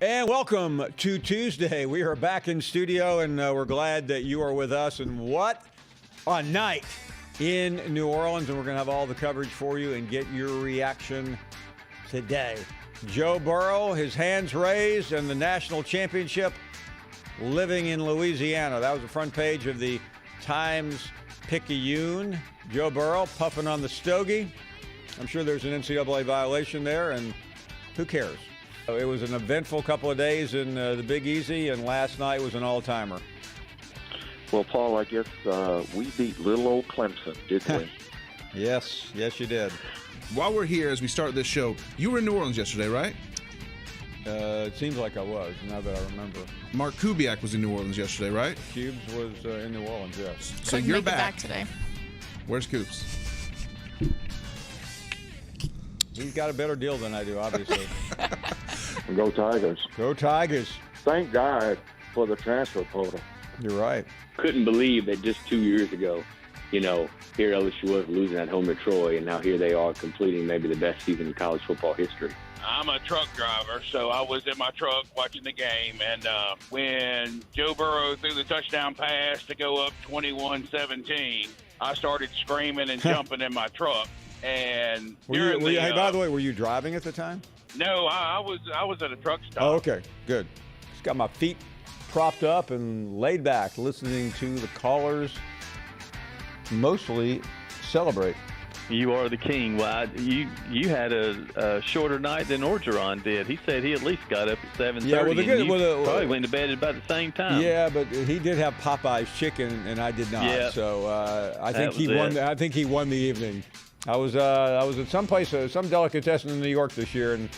And welcome to Tuesday. We are back in studio, and we're glad that you are with us. And what a night in New Orleans. And we're going to have all the coverage for you and get your reaction today. Joe Burrow, his hands raised, and the national championship living in Louisiana. That was the front page of the Times-Picayune. Joe Burrow puffing on the stogie. I'm sure there's an NCAA violation there, and who cares? It was an eventful couple of days in the Big Easy, and last night was an all-timer. Well, Paul, I guess we beat little old Clemson, didn't we? Yes, you did. While we're here, as we start this show, you were in New Orleans yesterday, right? It seems like I was, now that I remember. Mark Kubiak was in New Orleans yesterday, right? Cubes was in New Orleans, yes. So you're make it back today. Where's Coops? He's got a better deal than I do, obviously. Go Tigers. Go Tigers. Thank God for the transfer portal. You're right. Couldn't believe that just 2 years ago, here LSU was losing at home to Troy, and now here they are completing maybe the best season in college football history. I'm a truck driver, so I was in my truck watching the game, and when Joe Burrow threw the touchdown pass to go up 21-17, I started screaming and jumping in my truck. And hey, by the way, were you driving at the time? No, I was at a truck stop. Oh, okay, good. Just got my feet propped up and laid back, listening to the callers mostly celebrate. You are the king. Well, you had a shorter night than Orgeron did. He said he at least got up at 7:30. Yeah, Probably went to bed at about the same time. Yeah, but he did have Popeye's chicken, and I did not. Yeah, so I think he won. I think he won the evening. I was at some place, some delicatessen in New York this year, and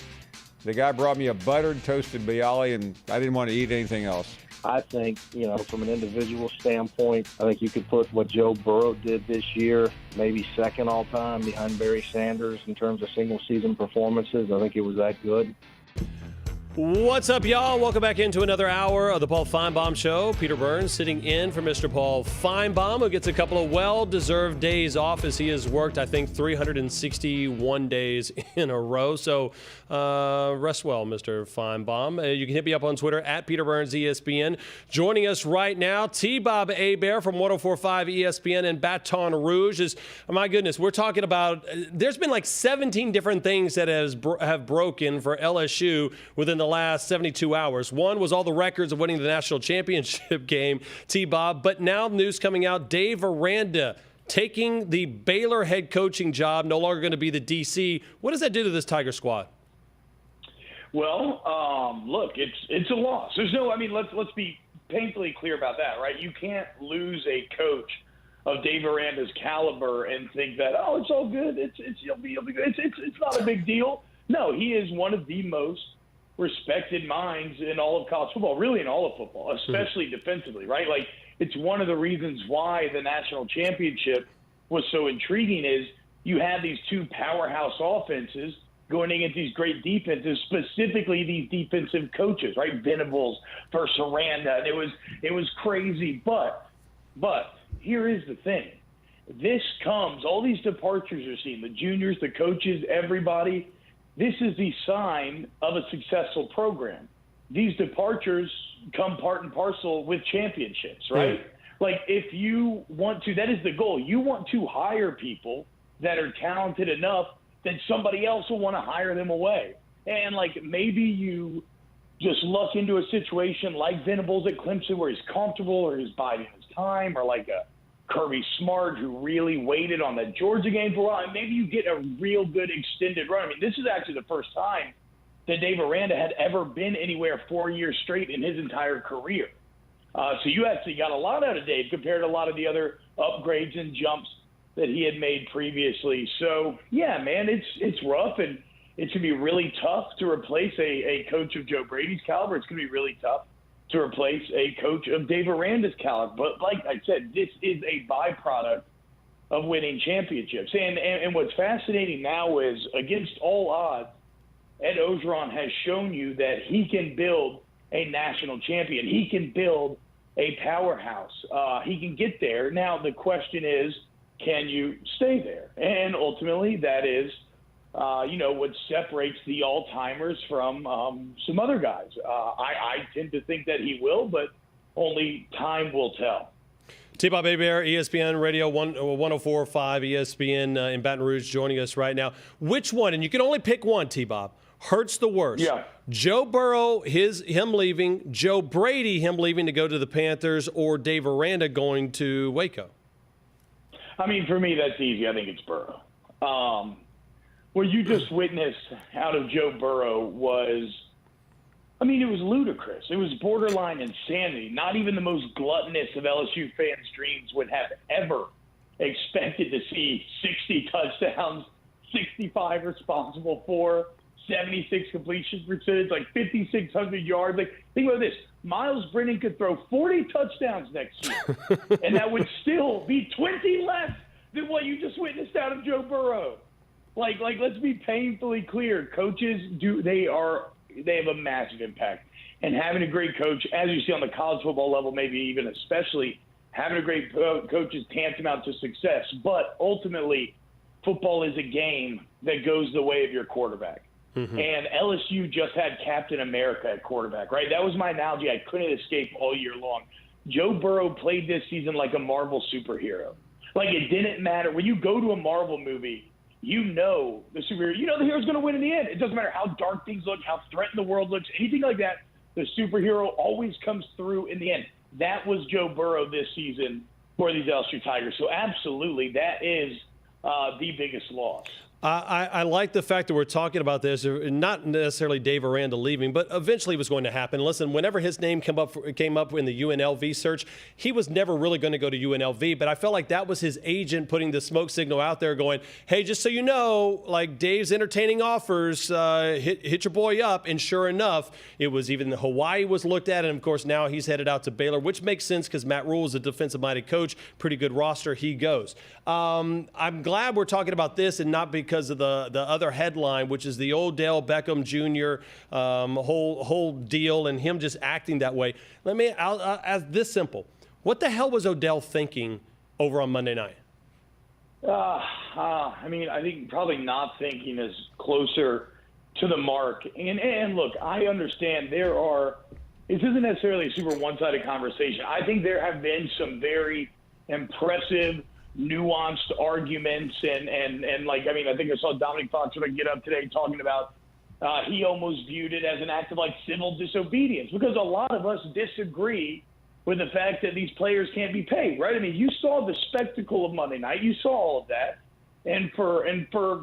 the guy brought me a buttered toasted bialy, and I didn't want to eat anything else. I think, from an individual standpoint, I think you could put what Joe Burrow did this year maybe second all time behind Barry Sanders in terms of single-season performances. I think it was that good. What's up, y'all? Welcome back into another hour of the Paul Finebaum Show. Peter Burns sitting in for Mr. Paul Finebaum, who gets a couple of well-deserved days off as he has worked, I think, 361 days in a row. So rest well, Mr. Finebaum. You can hit me up on Twitter at Peter Burns ESPN. Joining us right now, T-Bob Hebert from 104.5 ESPN in Baton Rouge. My goodness, we're talking about, there's been like 17 different things that have broken for LSU within the last 72 hours. One was all the records of winning the national championship game, T-Bob, but now news coming out, Dave Aranda taking the Baylor head coaching job, no longer going to be the DC. What does that do to this Tiger squad? Well, look, it's a loss. Let's be painfully clear about that, right? You can't lose a coach of Dave Aranda's caliber and think that, it's all good. He'll be good. It's not a big deal. No, he is one of the most respected minds in all of college football, really in all of football, especially defensively, right? Like, it's one of the reasons why the national championship was so intriguing is you had these two powerhouse offenses going against these great defenses, specifically these defensive coaches, right? Venables versus Aranda, and it was crazy. But here is the thing. This comes, all these departures you're seeing, the juniors, the coaches, everybody, this is the sign of a successful program. These departures come part and parcel with championships, right? Like, if you want to, that is the goal. You want to hire people that are talented enough that somebody else will want to hire them away. And, like, maybe you just luck into a situation like Venables at Clemson where he's comfortable or he's biding his time, or like a Kirby Smart who really waited on the Georgia game for a while, and maybe you get a real good extended run. I mean, this is actually the first time that Dave Aranda had ever been anywhere 4 years straight in his entire career. So you actually got a lot out of Dave compared to a lot of the other upgrades and jumps that he had made previously. So, yeah, man, it's rough, and it's going to be really tough to replace a coach of Joe Brady's caliber. It's going to be really tough to replace a coach of Dave Aranda's caliber. But like I said, this is a byproduct of winning championships. And what's fascinating now is, against all odds, Ed Orgeron has shown you that he can build a national champion. He can build a powerhouse. He can get there. Now, the question is, can you stay there? And ultimately, that is what separates the all-timers from some other guys. I tend to think that he will, but only time will tell. T-Bob Bear, ESPN Radio 104.5, ESPN in Baton Rouge, joining us right now. Which one, and you can only pick one, T-Bob, hurts the worst? Yeah. Joe Burrow, him leaving, Joe Brady, him leaving to go to the Panthers, or Dave Aranda going to Waco? I mean, for me, that's easy. I think it's Burrow. What you just witnessed out of Joe Burrow was, I mean, it was ludicrous. It was borderline insanity. Not even the most gluttonous of LSU fans' dreams would have ever expected to see 60 touchdowns, 65 responsible for, 76 completion percentage, like 5,600 yards. Like, think about this. Miles Brennan could throw 40 touchdowns next year, and that would still be 20 less than what you just witnessed out of Joe Burrow. Like, let's be painfully clear. Coaches they have a massive impact, and having a great coach, as you see on the college football level, maybe even especially, having a great coach is tantamount to success. But ultimately, football is a game that goes the way of your quarterback. Mm-hmm. And LSU just had Captain America at quarterback, right? That was my analogy I couldn't escape all year long. Joe Burrow played this season like a Marvel superhero. Like, it didn't matter. When you go to a Marvel movie, you know the superhero, you know the hero's going to win in the end. It doesn't matter how dark things look, how threatened the world looks, anything like that. The superhero always comes through in the end. That was Joe Burrow this season for these LSU Tigers. So absolutely, that is the biggest loss. I like the fact that we're talking about this, not necessarily Dave Aranda leaving, but eventually it was going to happen. Listen, whenever his name came up in the UNLV search, he was never really going to go to UNLV, but I felt like that was his agent putting the smoke signal out there going, hey, just so you know, like, Dave's entertaining offers, hit your boy up. And sure enough, it was even Hawaii was looked at, and of course now he's headed out to Baylor, which makes sense because Matt Rule is a defensive-minded coach, pretty good roster, he goes. I'm glad we're talking about this and not because of the other headline, which is the Odell Beckham Jr. Whole deal and him just acting that way. I'll ask this simple: what the hell was Odell thinking over on Monday night? I mean, I think probably not thinking is closer to the mark. And look, I understand this isn't necessarily a super one-sided conversation. I think there have been some very impressive, nuanced arguments and like, I mean, I think I saw Dominic Fox get up today talking about he almost viewed it as an act of like civil disobedience, because a lot of us disagree with the fact that these players can't be paid, right? I mean, you saw the spectacle of Monday night, you saw all of that, and for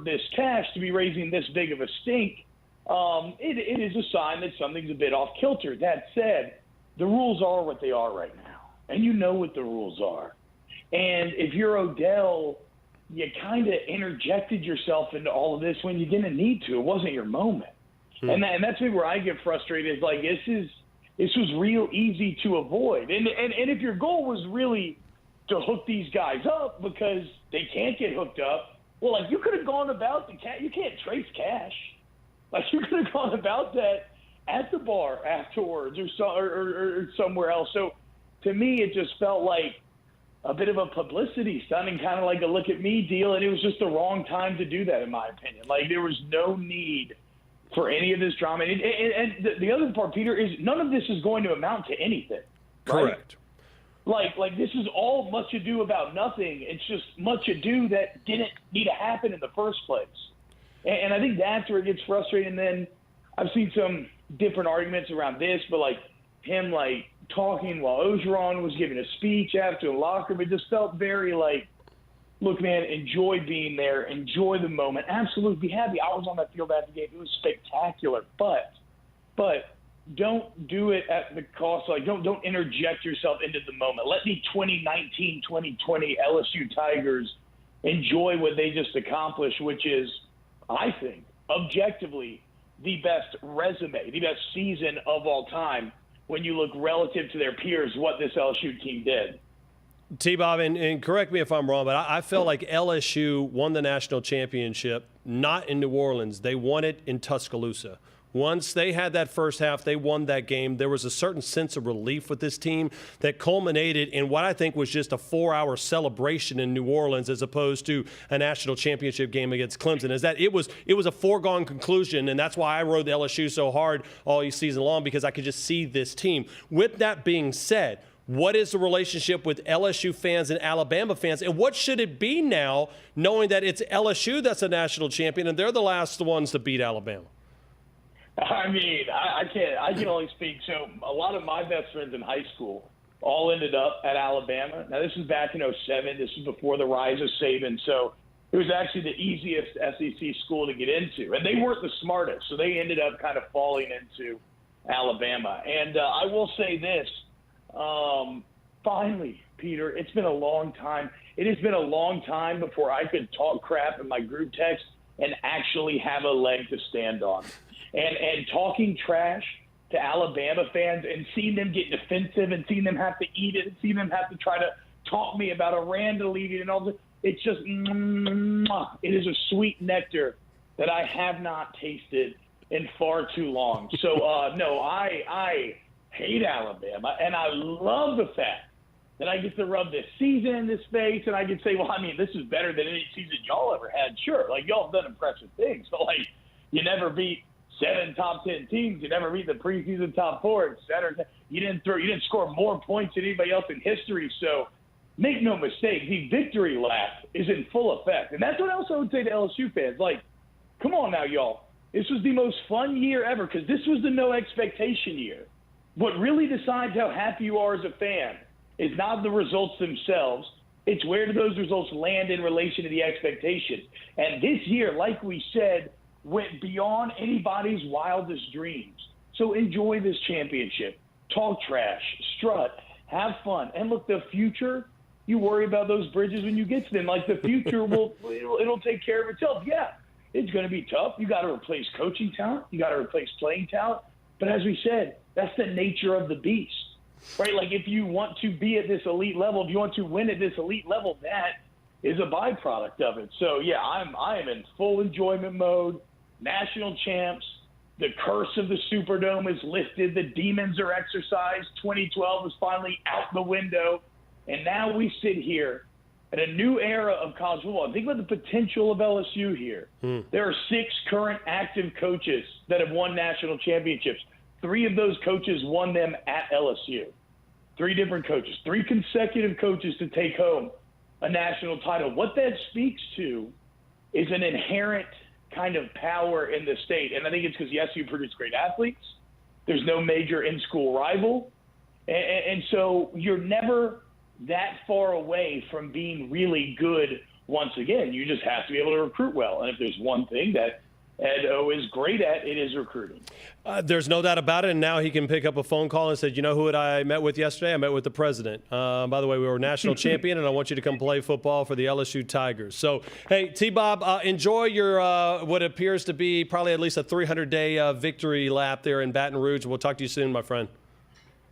this cash to be raising this big of a stink, it is a sign that something's a bit off kilter. That said, the rules are what they are right now, and you know what the rules are. And if you're Odell, you kind of interjected yourself into all of this when you didn't need to. It wasn't your moment. And that's where I get frustrated. Is like, this was real easy to avoid. And if your goal was really to hook these guys up because they can't get hooked up, well, like, you could have gone about the cash. You can't trace cash. Like, you could have gone about that at the bar afterwards or somewhere else. So to me, it just felt like a bit of a publicity stunt and kind of like a look at me deal. And it was just the wrong time to do that, in my opinion. Like, there was no need for any of this drama. And the other part, Peter, is none of this is going to amount to anything. Correct. Right? Like this is all much ado about nothing. It's just much ado that didn't need to happen in the first place. And I think that's where it gets frustrating. And then I've seen some different arguments around this, but like him, like, talking while Ogeron was giving a speech after the locker room. It just felt very like, look, man, enjoy being there. Enjoy the moment. Absolutely be happy. I was on that field after the game. It was spectacular. But don't do it at the cost. Like, don't interject yourself into the moment. Let the 2019-2020 LSU Tigers enjoy what they just accomplished, which is, I think, objectively the best resume, the best season of all time when you look relative to their peers, what this LSU team did. T-Bob, and correct me if I'm wrong, but I felt like LSU won the national championship not in New Orleans. They won it in Tuscaloosa. Once they had that first half, they won that game. There was a certain sense of relief with this team that culminated in what I think was just a 4-hour celebration in New Orleans as opposed to a national championship game against Clemson. Is that it was a foregone conclusion, and that's why I rode the LSU so hard all season long, because I could just see this team. With that being said, what is the relationship with LSU fans and Alabama fans, and what should it be now, knowing that it's LSU that's a national champion and they're the last ones to beat Alabama? I mean, I can only speak. So a lot of my best friends in high school all ended up at Alabama. Now, this was back in 2007. This was before the rise of Saban. So it was actually the easiest SEC school to get into. And they weren't the smartest, so they ended up kind of falling into Alabama. And I will say this, finally, Peter, it's been a long time. It has been a long time before I could talk crap in my group text and actually have a leg to stand on. And talking trash to Alabama fans and seeing them get defensive and seeing them have to eat it and seeing them have to try to talk me about Aranda leaving and all this, it's just, it is a sweet nectar that I have not tasted in far too long. So, no, I hate Alabama, and I love the fact that I get to rub this season in this face, and I can say, well, I mean, this is better than any season y'all ever had. Sure, like, y'all have done impressive things, but, like, you never beat 7 top 10 teams. You never beat the preseason top 4, etc. You didn't score more points than anybody else in history. So make no mistake, the victory lap is in full effect. And that's what else I would say to LSU fans. Like, come on now, y'all. This was the most fun year ever because this was the no expectation year. What really decides how happy you are as a fan is not the results themselves. It's where do those results land in relation to the expectations. And this year, like we said, went beyond anybody's wildest dreams. So enjoy this championship. Talk trash, strut, have fun. And look, the future, you worry about those bridges when you get to them. Like the future it'll take care of itself. Yeah, it's going to be tough. You got to replace coaching talent. You got to replace playing talent. But as we said, that's the nature of the beast, right? Like if you want to be at this elite level, if you want to win at this elite level, that is a byproduct of it. So yeah, I am in full enjoyment mode. National champs, the curse of the Superdome is lifted, the demons are exorcised, 2012 is finally out the window, and now we sit here at a new era of college football. Think about the potential of LSU here. There are 6 current active coaches that have won national championships. 3 of those coaches won them at LSU. 3 different coaches, 3 consecutive coaches to take home a national title. What that speaks to is an inherent kind of power in the state. And I think it's because, yes, you produce great athletes. There's no major in-school rival. And so you're never that far away from being really good once again. You just have to be able to recruit well. And if there's one thing that Ed O is great at, it is recruiting. There's no doubt about it. And now he can pick up a phone call and say, you know who I met with yesterday? I met with the president. By the way, we were national champion, and I want you to come play football for the LSU Tigers. So, hey, T-Bob, enjoy your what appears to be probably at least a 300-day victory lap there in Baton Rouge. We'll talk to you soon, my friend.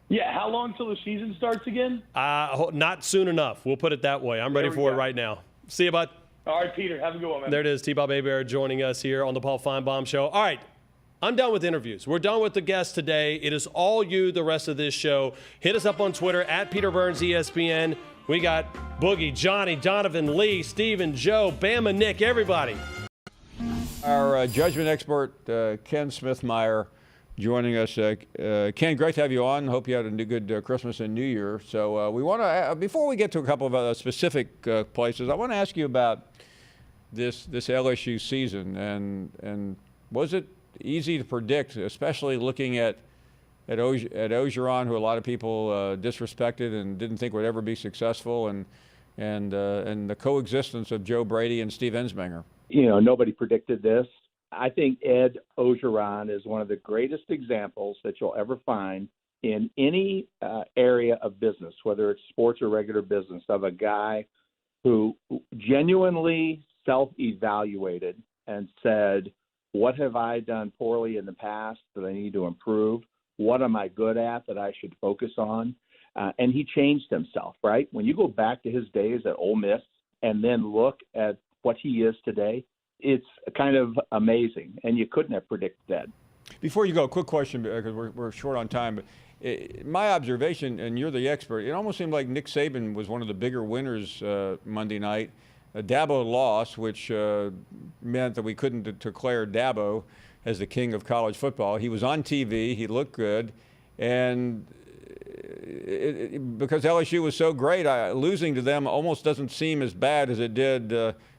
Yeah, how long till the season starts again? Not soon enough. We'll put it that way. I'm ready for it right now. See you, bud. All right, Peter. Have a good one, man. There it is. T-Bob Hebert joining us here on the Paul Finebaum Show. All right. I'm done with interviews. We're done with the guests today. It is all you the rest of this show. Hit us up on Twitter at Peter Burns ESPN. We got Boogie, Johnny, Donovan, Lee, Steven, Joe, Bama, Nick, everybody. Our judgment expert, Ken Smithmeyer, joining us. Ken, great to have you on. Hope you had a good Christmas and New Year. So we want to, before we get to a couple of specific places, I want to ask you about this LSU season. And was it easy to predict, especially looking at Orgeron, who a lot of people disrespected and didn't think would ever be successful, and the coexistence of Joe Brady and Steve Ensminger? You know, nobody predicted this. I think Ed Orgeron is one of the greatest examples that you'll ever find in any area of business, whether it's sports or regular business, of a guy who genuinely self-evaluated and said, what have I done poorly in the past that I need to improve? What am I good at that I should focus on? And he changed himself, right? When you go back to his days at Ole Miss and then look at what he is today, it's kind of amazing, and you couldn't have predicted that. Before you go, quick question, because we're short on time. But my observation, and you're the expert, it almost seemed like Nick Saban was one of the bigger winners Monday night. Dabo lost, which meant that we couldn't declare Dabo as the king of college football. He was on TV. He looked good. And because LSU was so great, losing to them almost doesn't seem as bad as it did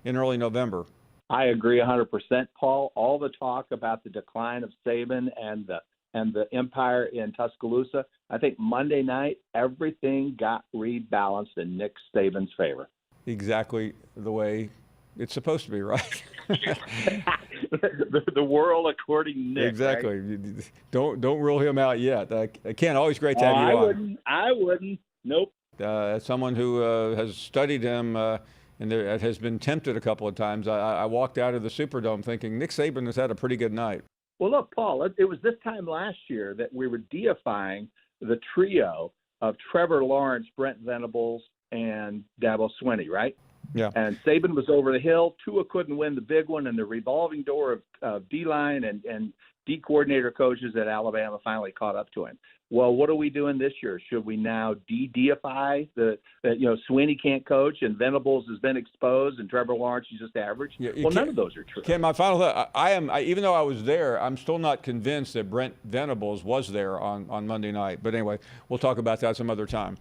in early November. I agree 100%, Paul. All the talk about the decline of Saban and the empire in Tuscaloosa, I think Monday night everything got rebalanced in Nick Saban's favor. Exactly the way it's supposed to be, right? the world according to Nick. Exactly. Right? Don't rule him out yet. Ken, always great to have you on. I wouldn't. Nope. As someone who has studied him and has been tempted a couple of times, I walked out of the Superdome thinking Nick Saban has had a pretty good night. Well, look, Paul, it was this time last year that we were deifying the trio of Trevor Lawrence, Brent Venables, and Dabo Swinney, right? Yeah. And Saban was over the hill. Tua couldn't win the big one, and the revolving door of D-line and D coordinator coaches at Alabama finally caught up to him. Well, what are we doing this year? Should we now deify Swinney can't coach and Venables has been exposed and Trevor Lawrence is just average? Yeah, well, none of those are true. Ken, my final thought, even though I was there, I'm still not convinced that Brent Venables was there on Monday night. But anyway, we'll talk about that some other time.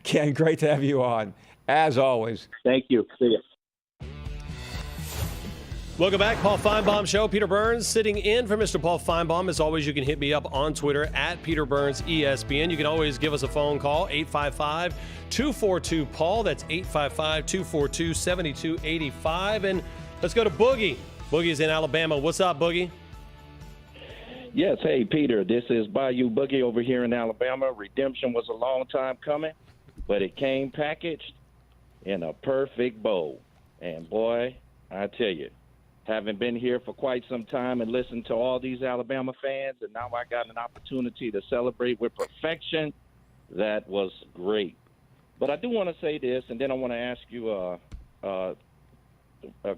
Ken, great to have you on, as always. Thank you. See you. Welcome back, Paul Finebaum Show. Peter Burns sitting in for Mr. Paul Finebaum. As always, you can hit me up on Twitter at Peter Burns ESPN. You can always give us a phone call, 855-242-PAUL. That's 855-242-7285. And let's go to Boogie. Boogie's in Alabama. What's up, Boogie? Yes, hey, Peter, this is Bayou Boogie over here in Alabama. Redemption was a long time coming, but it came packaged in a perfect bowl. And, boy, I tell you, having been here for quite some time and listened to all these Alabama fans, and now I got an opportunity to celebrate with perfection, that was great. But I do want to say this, and then I want to ask you a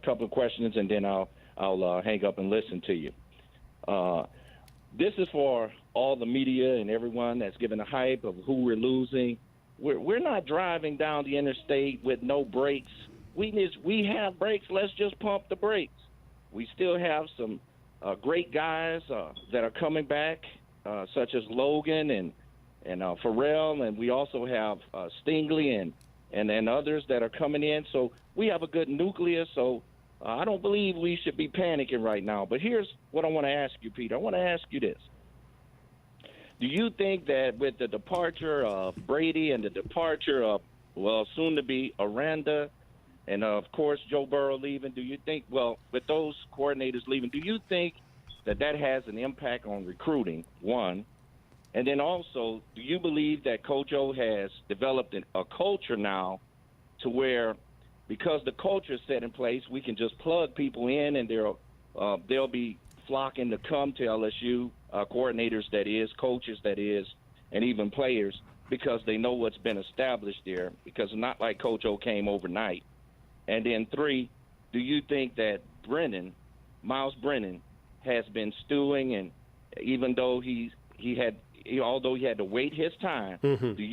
couple of questions, and then I'll hang up and listen to you. This is for all the media and everyone that's giving the hype of who we're losing. We're not driving down the interstate with no brakes. We have brakes. Let's just pump the brakes. We still have some great guys that are coming back, such as Logan and Farrell, and we also have Stingley and others that are coming in. So we have a good nucleus. So I don't believe we should be panicking right now. But here's what I want to ask you, Peter. I want to ask you this. Do you think that with the departure of Brady and the departure of, soon to be Aranda, and, of course, Joe Burrow leaving, do you think, with those coordinators leaving, do you think that has an impact on recruiting, one? And then also, do you believe that Coach O has developed a culture now to where, because the culture is set in place, we can just plug people in and they'll be flocking to come to LSU, coordinators that is, coaches that is, and even players, because they know what's been established there, because not like Coach O came overnight. And then three, do you think that Miles Brennan, has been stewing, and even though although he had to wait his time, Mm-hmm. do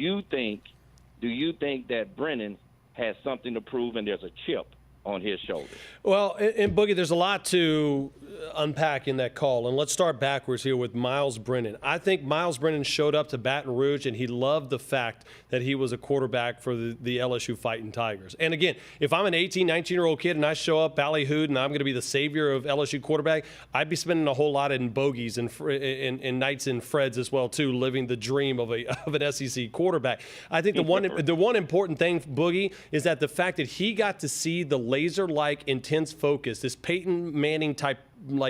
you think that Brennan has something to prove and there's a chip on his shoulder? Well, and Boogie, there's a lot to unpack in that call. And let's start backwards here with Miles Brennan. I think Miles Brennan showed up to Baton Rouge, and he loved the fact that he was a quarterback for the LSU Fighting Tigers. And again, if I'm an 18, 19-year-old kid and I show up ballyhooed and I'm going to be the savior of LSU quarterback, I'd be spending a whole lot in bogeys and nights in Freds as well, too, living the dream of an SEC quarterback. I think the one important thing, Boogie, is that the fact that he got to see the laser-like intense focus, this Peyton Manning type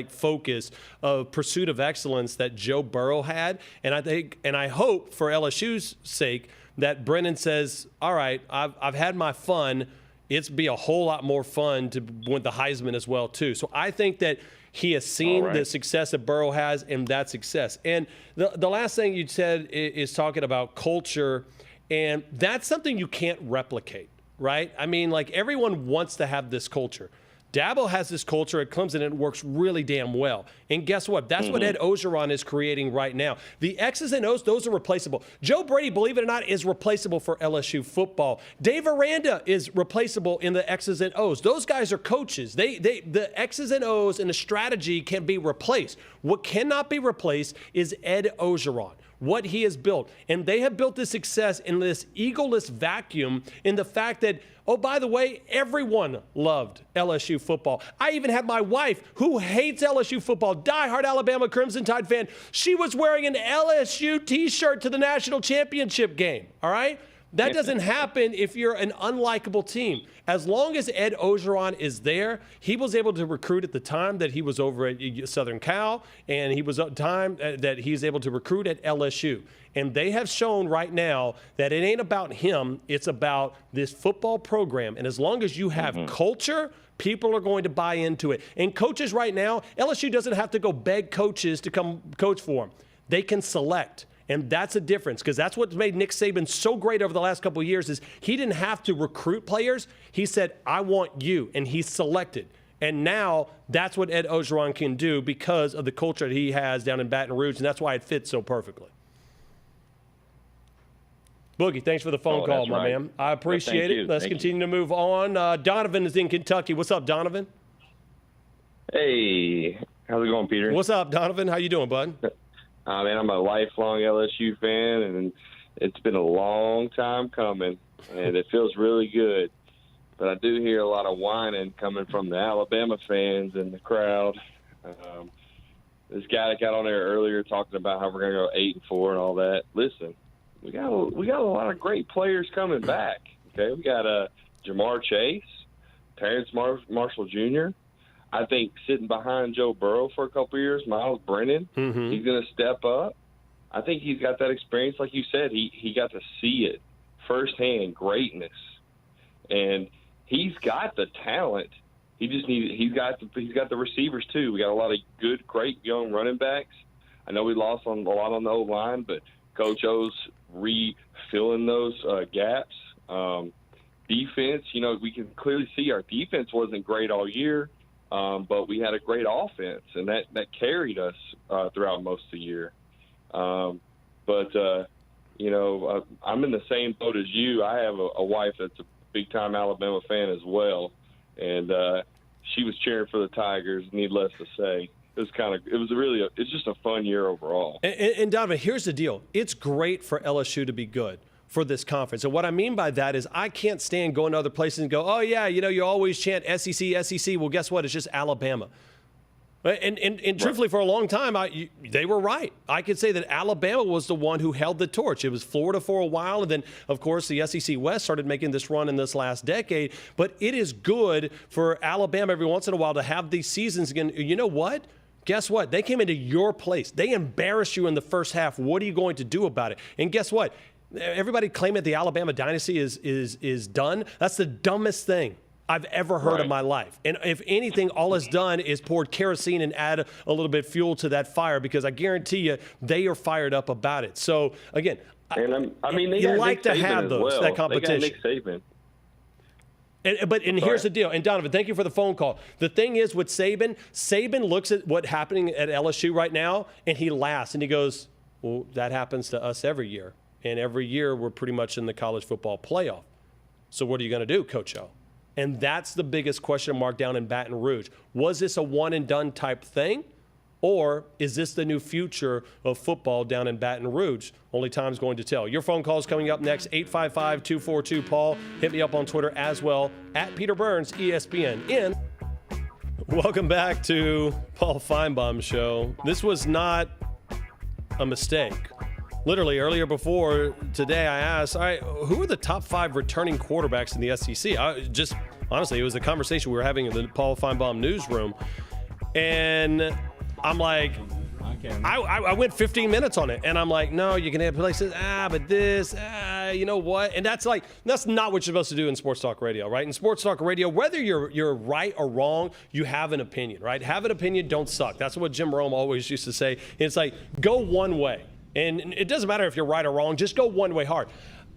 focus of pursuit of excellence that Joe Burrow had. And I hope for LSU's sake that Brennan says, all right, I've had my fun. It's be a whole lot more fun to win the Heisman as well, too. So I think that he has seen the success that Burrow has and that success. And the last thing you said is talking about culture, and that's something you can't replicate, right? I mean, everyone wants to have this culture. Dabo has this culture at Clemson, and it works really damn well. And guess what? That's what Ed Orgeron is creating right now. The X's and O's, those are replaceable. Joe Brady, believe it or not, is replaceable for LSU football. Dave Aranda is replaceable in the X's and O's. Those guys are coaches. The X's and O's and the strategy can be replaced. What cannot be replaced is Ed Orgeron, what he has built. And they have built this success in this egoless vacuum in the fact that, oh, by the way, everyone loved LSU football. I even had my wife, who hates LSU football, diehard Alabama Crimson Tide fan. She was wearing an LSU T-shirt to the national championship game, all right? That doesn't happen if you're an unlikable team. As long as Ed Orgeron is there, he was able to recruit at the time that he was over at Southern Cal, and he was at time that he's able to recruit at LSU. And they have shown right now that it ain't about him, it's about this football program. And as long as you have culture, people are going to buy into it. And coaches right now, LSU doesn't have to go beg coaches to come coach for them. They can select. And that's a difference, because that's what made Nick Saban so great over the last couple of years is he didn't have to recruit players. He said, I want you, and he selected. And now that's what Ed Orgeron can do because of the culture that he has down in Baton Rouge, and that's why it fits so perfectly. Boogie, thanks for the phone call, my man. I appreciate it. Let's continue to move on. Donovan is in Kentucky. What's up, Donovan? Hey, how's it going, Peter? What's up, Donovan? How you doing, bud? Man, I'm a lifelong LSU fan, and it's been a long time coming, and it feels really good. But I do hear a lot of whining coming from the Alabama fans in the crowd. This guy that got on there earlier talking about how we're going to go 8-4 and all that. Listen, we got a lot of great players coming back. Okay, we got Jamar Chase, Terrence Marshall Jr. I think sitting behind Joe Burrow for a couple of years, Miles Brennan, he's going to step up. I think he's got that experience, like you said. He got to see it firsthand, greatness, and he's got the talent. He's got the receivers too. We got a lot of good, great young running backs. I know we lost a lot on the O-line, but Coach O's refilling those gaps. Defense, we can clearly see our defense wasn't great all year. But we had a great offense, and that carried us throughout most of the year. I'm in the same boat as you. I have a wife that's a big-time Alabama fan as well, and she was cheering for the Tigers, needless to say. It's just a fun year overall. And Donovan, here's the deal. It's great for LSU to be good for this conference. And what I mean by that is I can't stand going to other places and go, oh, yeah, you always chant SEC. Well, guess what? It's just Alabama. And truthfully, for a long time, they were right. I could say that Alabama was the one who held the torch. It was Florida for a while, and then, of course, the SEC West started making this run in this last decade. But it is good for Alabama every once in a while to have these seasons again. You know what? Guess what? They came into your place. They embarrassed you in the first half. What are you going to do about it? And guess what? Everybody claiming that the Alabama dynasty is done. That's the dumbest thing I've ever heard in my life. And if anything, all it's done is poured kerosene and add a little bit of fuel to that fire, because I guarantee you they are fired up about it. So, again, you like to have that competition. They got Nick Saban. And here's the deal. And Donovan, thank you for the phone call. The thing is with Saban looks at what's happening at LSU right now, and he laughs, and he goes, well, that happens to us every year. And every year we're pretty much in the college football playoff. So what are you going to do, Coach O? And that's the biggest question mark down in Baton Rouge. Was this a one-and-done type thing? Or is this the new future of football down in Baton Rouge? Only time's going to tell. Your phone call is coming up next, 855-242-PAUL. Hit me up on Twitter as well, at Peter Burns, ESPN. Welcome back to Paul Finebaum Show. This was not a mistake. Literally, earlier before today, I asked, all right, who are the top 5 returning quarterbacks in the SEC? Honestly, it was a conversation we were having in the Paul Finebaum newsroom. And I'm like, I went 15 minutes on it. And I'm like, no, you can have places, but this, you know what? And that's not what you're supposed to do in sports talk radio, right? In sports talk radio, whether you're right or wrong, you have an opinion, right? Have an opinion, don't suck. That's what Jim Rome always used to say. It's like, go one way. And it doesn't matter if you're right or wrong, just go one way hard.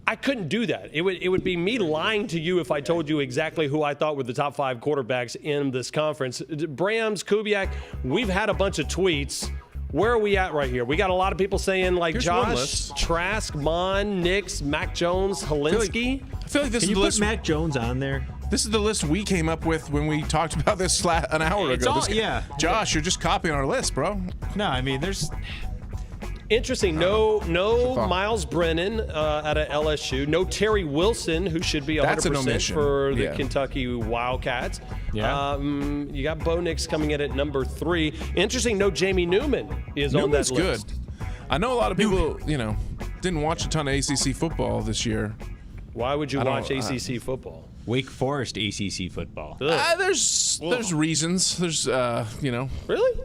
I couldn't do that. It would be me lying to you if I told you exactly who I thought were the top 5 quarterbacks in this conference. Brams, Kubiak, we've had a bunch of tweets. Where are we at right here? We got a lot of people saying like Here's Josh, Trask, Mon, Nix, Mac Jones, Helinski. I feel like this Can is you the put list. Mac Jones on there? This is the list we came up with when we talked about this an hour It's ago. all- This- yeah. Josh, you're just copying our list, bro. No, I mean, there's. Interesting. No Miles Brennan out of LSU. No Terry Wilson, who should be 100% That's an omission. for the Yeah. Kentucky Wildcats. Yeah. You got Bo Nix coming in at number 3. Interesting. No Jamie Newman is on that Newman's list. good. I know a lot of people, didn't watch a ton of ACC football this year. Why would you I don't- watch ACC football? Wake Forest ACC football. There's reasons. There's Really?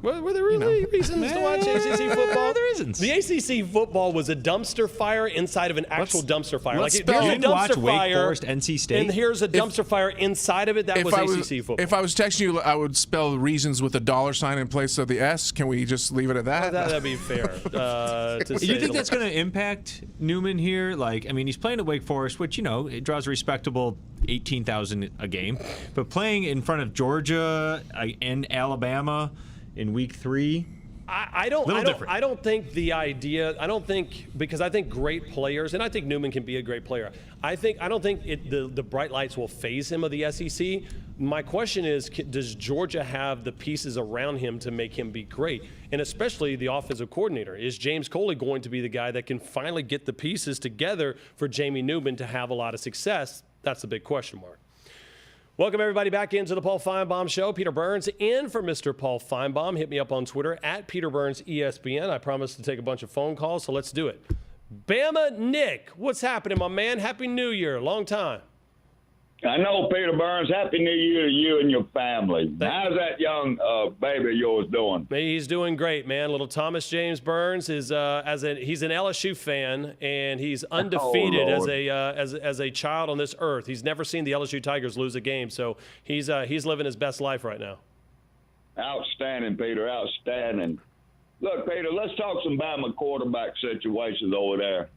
Were there really reasons to watch ACC football? There isn't. The ACC football was a dumpster fire inside of an actual dumpster fire. let's Like, spell- here's You a didn't watch dumpster Wake fire, Forest, NC State? and here's a dumpster fire inside of it. That was ACC football. If I was texting you, I would spell reasons with a $sign in place of the S. Can we just leave it at that? That'd be fair. To say You think the that's going to impact Newman here? Like, I mean, he's playing at Wake Forest, which, it draws a respectable 18,000 a game. But playing in front of Georgia and Alabama in week 3, I don't think the idea. I don't think, because I think great players, and I think Newman can be a great player. I don't think the bright lights will phase him of the SEC. My question is, does Georgia have the pieces around him to make him be great? And especially the offensive coordinator. Is James Coley going to be the guy that can finally get the pieces together for Jamie Newman to have a lot of success? That's the big question mark. Welcome, everybody, back into the Paul Finebaum Show. Peter Burns in for Mr. Paul Finebaum. Hit me up on Twitter at Peter Burns ESPN. I promised to take a bunch of phone calls, so let's do it. Bama Nick, what's happening, my man? Happy New Year. Long time. I know, Peter Burns. Happy New Year to you and your family. How's that young baby of yours doing? He's doing great, man. Little Thomas James Burns is he's an LSU fan, and he's undefeated as a child on this earth. He's never seen the LSU Tigers lose a game, so he's living his best life right now. Outstanding, Peter. Outstanding. Look, Peter, let's talk some Bama quarterback situations over there.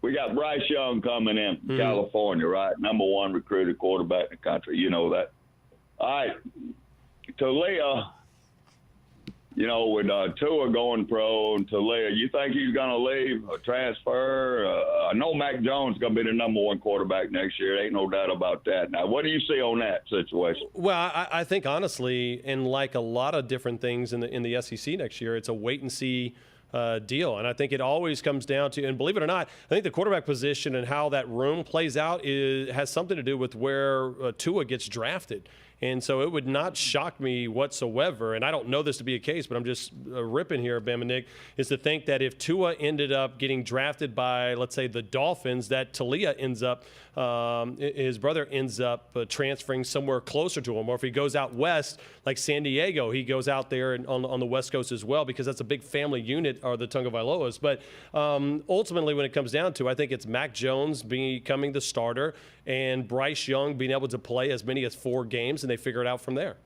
We got Bryce Young coming in from California, right? Number 1 recruited quarterback in the country. You know that. All right. Talia, with Tua going pro and Talia, you think he's going to leave or transfer? I know Mac Jones is going to be the number 1 quarterback next year. Ain't no doubt about that. Now, what do you see on that situation? Well, I think, honestly, and like a lot of different things in the SEC next year, it's a wait-and-see deal. And I think it always comes down to, and believe it or not, I think the quarterback position and how that room plays out has something to do with where Tua gets drafted. And so it would not shock me whatsoever, and I don't know this to be a case, but I'm just ripping here, Bama Nick, is to think that if Tua ended up getting drafted by, let's say, the Dolphins, that Talia ends up, his brother ends up transferring somewhere closer to him. Or if he goes out west, like San Diego, he goes out there and on the West Coast as well, because that's a big family unit, are the Tagovailoas. But ultimately, when it comes down to, I think it's Mac Jones becoming the starter and Bryce Young being able to play as many as 4 games, and they figure it out from there.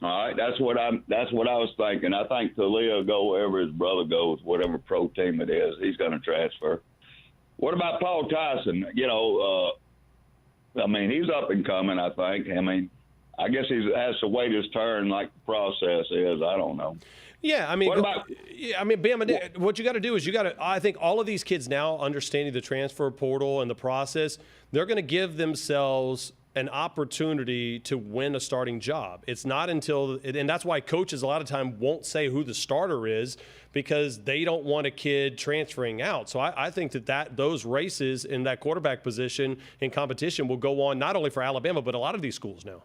All right, that's what I was thinking. I think Talia will go wherever his brother goes, whatever pro team it is. He's going to transfer. What about Paul Tyson? He's up and coming, I think. I guess he has to wait his turn like the process is. I don't know. Yeah, Bama, what you got to do is I think all of these kids now understanding the transfer portal and the process, they're going to give themselves an opportunity to win a starting job. It's not until, and that's why coaches a lot of time won't say who the starter is, because they don't want a kid transferring out. So I think that those races in that quarterback position in competition will go on not only for Alabama, but a lot of these schools now.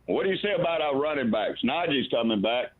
What do you say about our running backs? Najee's coming back.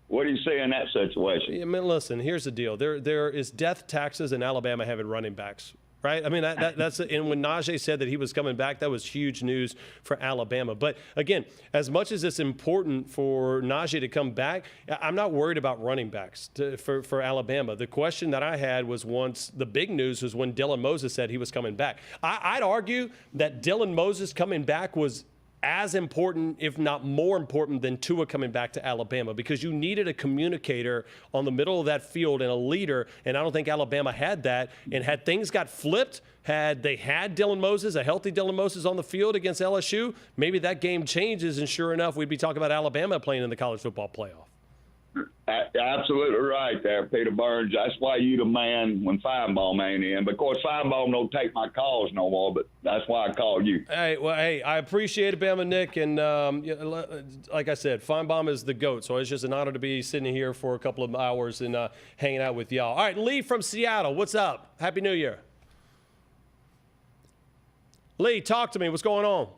What do you say in that situation? Listen, here's the deal. There is death taxes in Alabama having running backs, right? That's and when Najee said that he was coming back, that was huge news for Alabama. But again, as much as it's important for Najee to come back, I'm not worried about running backs for Alabama. The question that I had was, once the big news was when Dylan Moses said he was coming back. I'd argue that Dylan Moses coming back was as important, if not more important, than Tua coming back to Alabama, because you needed a communicator on the middle of that field and a leader, and I don't think Alabama had that. And had things got flipped, had they had Dylan Moses, a healthy Dylan Moses on the field against LSU, maybe that game changes, and sure enough, we'd be talking about Alabama playing in the college football playoff. Absolutely right there, Peter Burns. That's why you the man when Finebaum ain't in. But, of course, Finebaum don't take my calls no more, but that's why I called you. Hey, I appreciate it, Bama Nick. And like I said, Finebaum is the GOAT, so it's just an honor to be sitting here for a couple of hours and hanging out with y'all. All right, Lee from Seattle, what's up? Happy New Year. Lee, talk to me. What's going on?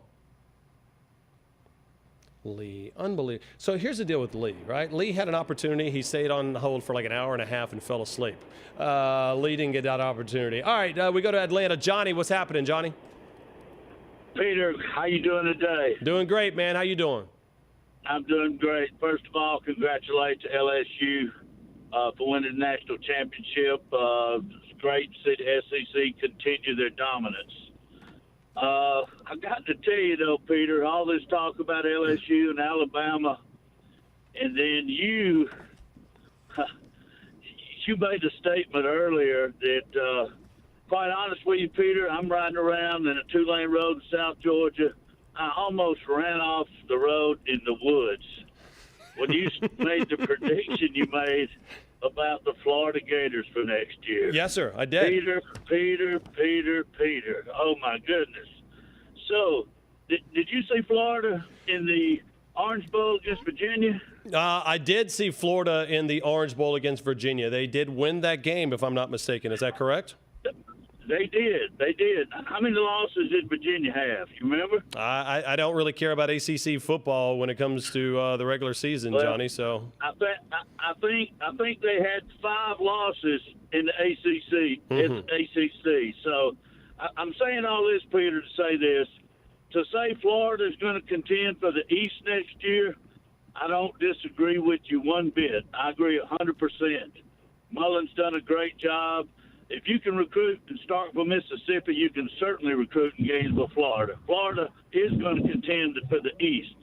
Lee, unbelievable. So here's the deal with Lee, right? Lee had an opportunity. He stayed on hold for like an hour and a half and fell asleep. Lee didn't get that opportunity. All right, we go to Atlanta. Johnny, what's happening, Johnny? Peter, how you doing today? Doing great, man. How you doing? I'm doing great. First of all, congratulate to LSU for winning the national championship. It's great to see the SEC continue their dominance. I got to tell you, though, Peter, all this talk about LSU and Alabama, and then you made a statement earlier that, quite honest with you, Peter, I'm riding around in a two-lane road in South Georgia. I almost ran off the road in the woods when you made the prediction you made about the Florida Gators for next year. Yes, sir, I did. Peter. Oh, my goodness. So, did you see Florida in the Orange Bowl against Virginia? I did see Florida in the Orange Bowl against Virginia. They did win that game, if I'm not mistaken. Is that correct? They did. How many losses did Virginia have? You remember? I don't really care about ACC football when it comes to the regular season, Johnny. So I think they had 5 losses in the ACC. It's ACC. So I'm saying all this, Peter, to say this: to say Florida is going to contend for the East next year, I don't disagree with you one bit. I agree 100%. Mullen's done a great job. If you can recruit and start from Mississippi, you can certainly recruit in Gainesville, Florida. Florida is going to contend for the East.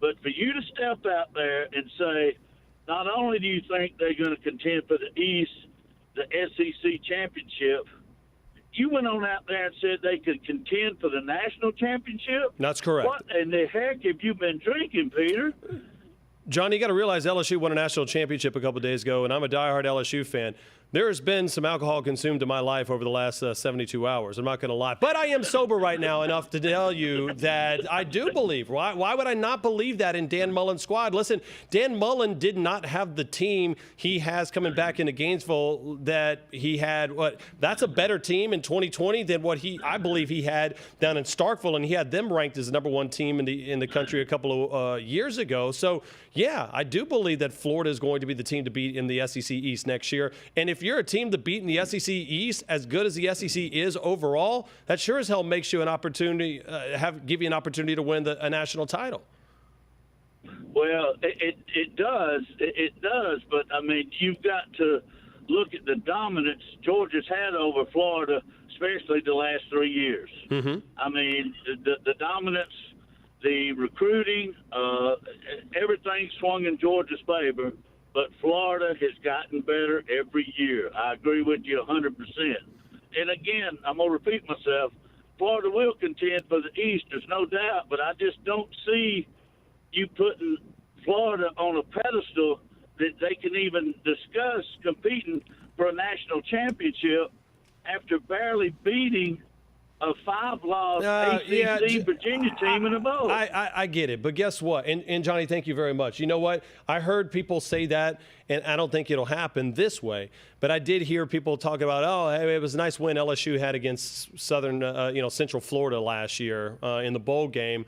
But for you to step out there and say, not only do you think they're going to contend for the East, the SEC championship, you went on out there and said they could contend for the national championship? That's correct. What in the heck have you been drinking, Peter? Johnny, you got to realize LSU won a national championship a couple of days ago, and I'm a diehard LSU fan. There has been some alcohol consumed in my life over the last 72 hours. I'm not going to lie. But I am sober right now enough to tell you that I do believe. Why would I not believe that in Dan Mullen's squad? Listen, Dan Mullen did not have the team he has coming back into Gainesville that he had. That's a better team in 2020 than what I believe he had down in Starkville, and he had them ranked as the number 1 team in the country a couple of years ago. So, yeah, I do believe that Florida is going to be the team to beat in the SEC East next year. And if you're a team to beat in the SEC East, as good as the SEC is overall, that sure as hell makes you an opportunity, give you an opportunity to win a national title. Well, it does. It does. But, I mean, you've got to look at the dominance Georgia's had over Florida, especially the last 3 years. Mm-hmm. I mean, the dominance, the recruiting, everything swung in Georgia's favor. But Florida has gotten better every year. I agree with you 100%. And again, I'm going to repeat myself. Florida will contend for the East, there's no doubt, but I just don't see you putting Florida on a pedestal that they can even discuss competing for a national championship after barely beating a 5-loss ACC Virginia team in a bowl. I get it, but guess what? And Johnny, thank you very much. You know what? I heard people say that, and I don't think it'll happen this way. But I did hear people talk about, hey, it was a nice win LSU had against Central Florida last year in the bowl game.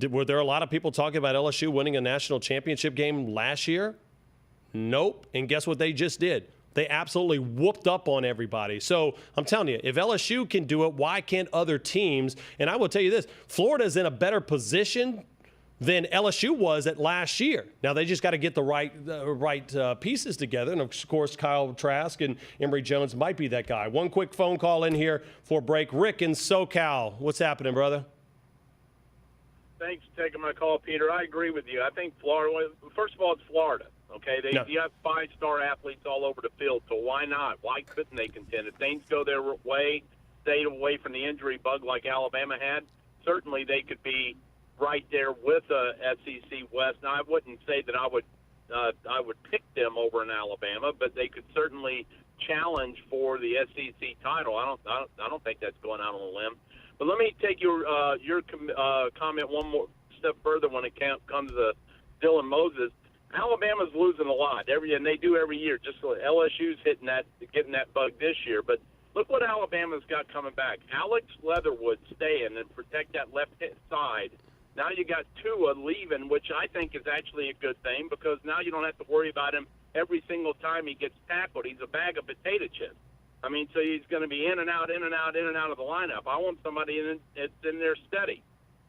Were there a lot of people talking about LSU winning a national championship game last year? Nope. And guess what they just did? They absolutely whooped up on everybody. So I'm telling you, if LSU can do it, why can't other teams? And I will tell you this, Florida's in a better position than LSU was at last year. Now, they just got to get the right pieces together. And, of course, Kyle Trask and Emory Jones might be that guy. One quick phone call in here for break. Rick in SoCal, what's happening, brother? Thanks for taking my call, Peter. I agree with you. I think Florida, first of all, it's Florida. Okay, you have 5-star athletes all over the field, so why not? Why couldn't they contend? If things go their way, stay away from the injury bug like Alabama had, certainly they could be right there with the SEC West. Now, I wouldn't say that I would pick them over in Alabama, but they could certainly challenge for the SEC title. I don't think that's going out on a limb. But let me take your comment one more step further when it comes to Dylan Moses. Alabama's losing a lot and they do every year. Just like LSU's getting that bug this year. But look what Alabama's got coming back. Alex Leatherwood staying and protect that left side. Now you got Tua leaving, which I think is actually a good thing because now you don't have to worry about him every single time he gets tackled. He's a bag of potato chips. I mean, so he's going to be in and out, in and out, in and out of the lineup. I want somebody that's in there steady.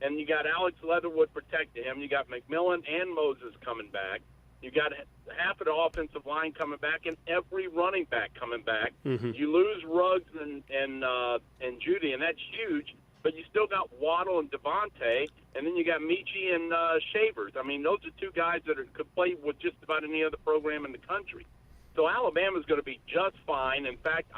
And you got Alex Leatherwood protecting him. You got McMillan and Moses coming back. You got half of the offensive line coming back and every running back coming back. Mm-hmm. You lose Ruggs and Judy, and that's huge. But you still got Waddle and Devontae, and then you got Michie and Shavers. I mean, those are two guys that could play with just about any other program in the country. So Alabama's going to be just fine. In fact,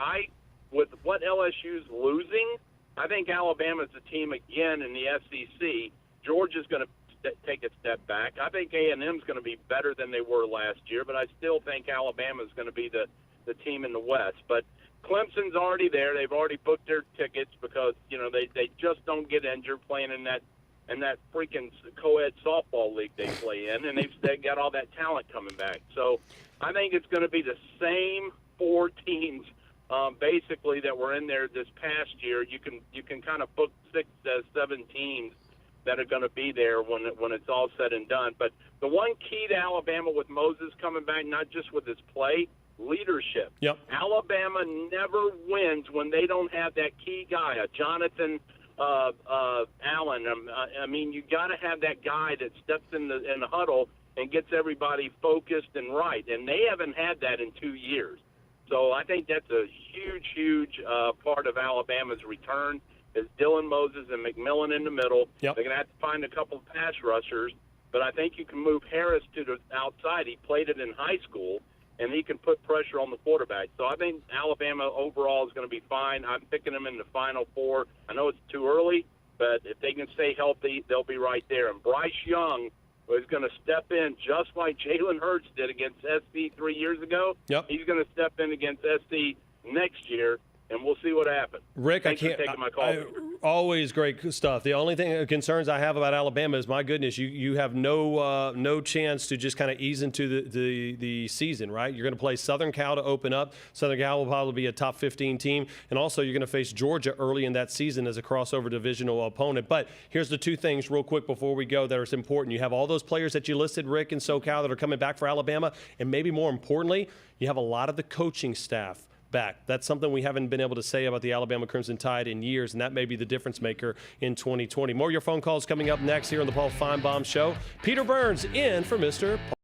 with what LSU's losing, I think Alabama's the team again in the SEC. Georgia's going to take a step back. I think A&M's going to be better than they were last year, but I still think Alabama's going to be the team in the West. But Clemson's already there. They've already booked their tickets because they just don't get injured playing in that freaking co-ed softball league they play in, and they've got all that talent coming back. So I think it's going to be the same 4 teams basically that were in there this past year. You can kind of book 6 to 7 teams that are going to be there when it's all said and done. But the one key to Alabama with Moses coming back, not just with his play, leadership. Yep. Alabama never wins when they don't have that key guy, a Jonathan Allen. I mean, you got to have that guy that steps in the huddle and gets everybody focused and right. And they haven't had that in 2 years. So I think that's a huge part of Alabama's return is Dylan Moses and McMillan in the middle. Yep. They're going to have to find a couple of pass rushers, but I think you can move Harris to the outside. He played it in high school, and he can put pressure on the quarterback. So I think Alabama overall is going to be fine. I'm picking them in the Final Four. I know it's too early, but if they can stay healthy, they'll be right there. And Bryce Young is going to step in just like Jalen Hurts did against SC 3 years ago. Yep. He's going to step in against SC next year, and we'll see what happens. Rick, Thanks for taking my call. Always great stuff. The only concerns I have about Alabama is, my goodness, you have no chance to just kind of ease into the season, right? You're going to play Southern Cal to open up. Southern Cal will probably be a top 15 team, and also you're going to face Georgia early in that season as a crossover divisional opponent. But here's the 2 things real quick before we go that are important. You have all those players that you listed, Rick, in SoCal that are coming back for Alabama, and maybe more importantly, you have a lot of the coaching staff back. That's something we haven't been able to say about the Alabama Crimson Tide in years, and that may be the difference maker in 2020. More of your phone calls coming up next here on the Paul Finebaum Show. Peter Burns in for Mr. Paul.